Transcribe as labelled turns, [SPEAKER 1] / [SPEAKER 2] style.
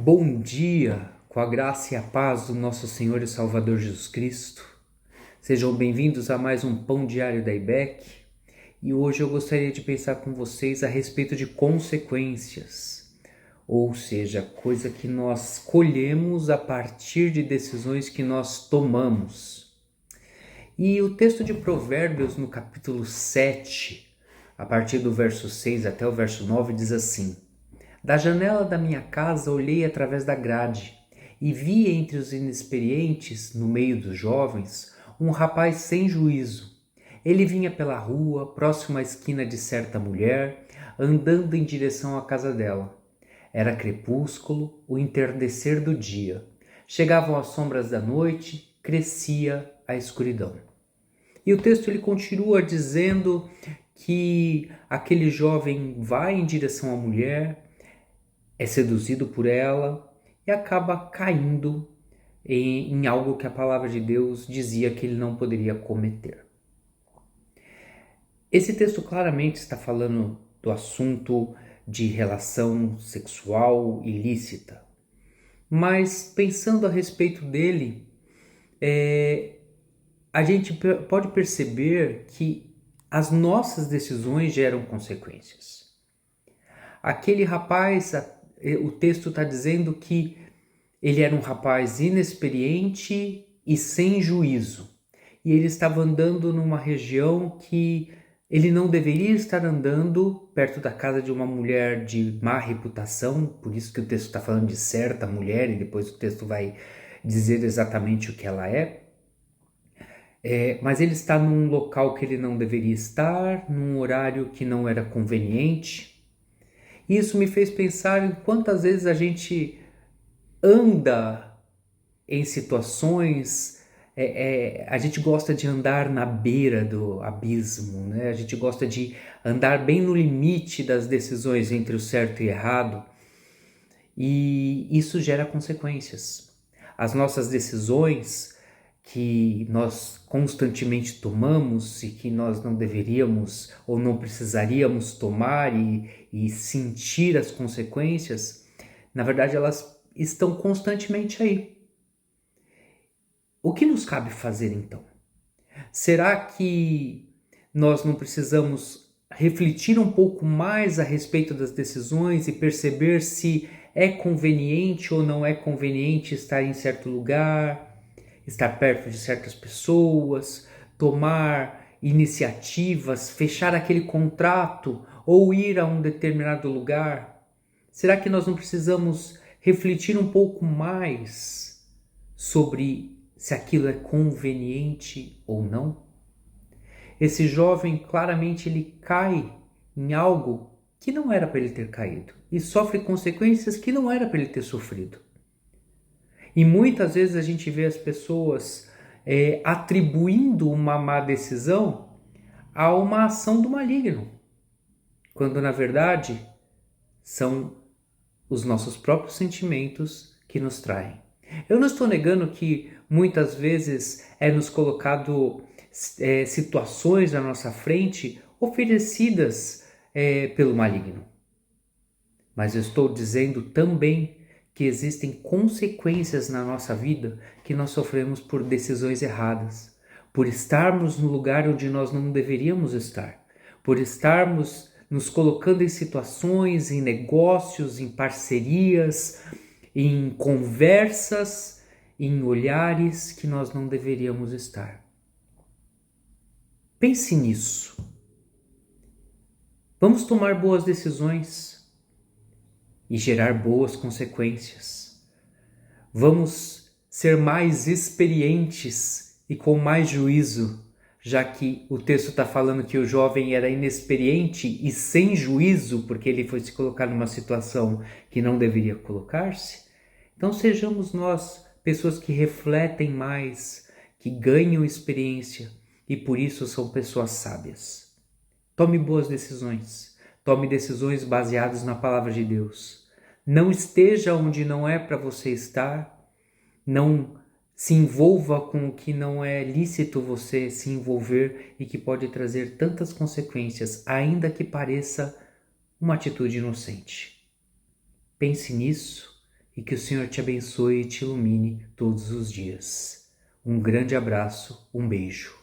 [SPEAKER 1] Bom dia, com a graça e a paz do nosso Senhor e Salvador Jesus Cristo. Sejam bem-vindos a mais um Pão Diário da IBEC. E hoje eu gostaria de pensar com vocês a respeito de consequências, ou seja, coisa que nós colhemos a partir de decisões que nós tomamos. E o texto de Provérbios, no capítulo 7, a partir do verso 6 até o verso 9, diz assim: Da janela da minha casa olhei através da grade e vi entre os inexperientes, no meio dos jovens, um rapaz sem juízo. Ele vinha pela rua, próximo à esquina de certa mulher, andando em direção à casa dela. Era crepúsculo, o entardecer do dia. Chegavam as sombras da noite, crescia a escuridão. E o texto ele continua dizendo que aquele jovem vai em direção à mulher, é seduzido por ela e acaba caindo em algo que a palavra de Deus dizia que ele não poderia cometer. Esse texto claramente está falando do assunto de relação sexual ilícita, mas pensando a respeito dele, a gente pode perceber que as nossas decisões geram consequências. Aquele rapaz, o texto está dizendo que ele era um rapaz inexperiente e sem juízo. E ele estava andando numa região que ele não deveria estar andando, perto da casa de uma mulher de má reputação. Por isso que o texto está falando de certa mulher e depois o texto vai dizer exatamente o que ela é. Mas ele está num local que ele não deveria estar, num horário que não era conveniente. Isso me fez pensar em quantas vezes a gente anda em situações, a gente gosta de andar na beira do abismo, né? A gente gosta de andar bem no limite das decisões entre o certo e o errado, e isso gera consequências. As nossas decisões que nós constantemente tomamos e que nós não deveríamos ou não precisaríamos tomar e sentir as consequências, na verdade elas estão constantemente aí. O que nos cabe fazer então? Será que nós não precisamos refletir um pouco mais a respeito das decisões e perceber se é conveniente ou não é conveniente estar em certo lugar, estar perto de certas pessoas, tomar iniciativas, fechar aquele contrato ou ir a um determinado lugar? Será que nós não precisamos refletir um pouco mais sobre se aquilo é conveniente ou não? Esse jovem claramente ele cai em algo que não era para ele ter caído e sofre consequências que não era para ele ter sofrido. E muitas vezes a gente vê as pessoas atribuindo uma má decisão a uma ação do maligno, quando na verdade são os nossos próprios sentimentos que nos traem. Eu não estou negando que muitas vezes é nos colocado situações na nossa frente oferecidas pelo maligno. Mas eu estou dizendo também que existem consequências na nossa vida que nós sofremos por decisões erradas, por estarmos no lugar onde nós não deveríamos estar, por estarmos nos colocando em situações, em negócios, em parcerias, em conversas, em olhares que nós não deveríamos estar. Pense nisso. Vamos tomar boas decisões e gerar boas consequências. Vamos ser mais experientes e com mais juízo, já que o texto está falando que o jovem era inexperiente e sem juízo, porque ele foi se colocar numa situação que não deveria colocar-se. Então sejamos nós pessoas que refletem mais, que ganham experiência e por isso são pessoas sábias. Tome boas decisões, tome decisões baseadas na palavra de Deus. Não esteja onde não é para você estar, não se envolva com o que não é lícito você se envolver e que pode trazer tantas consequências, ainda que pareça uma atitude inocente. Pense nisso e que o Senhor te abençoe e te ilumine todos os dias. Um grande abraço, um beijo.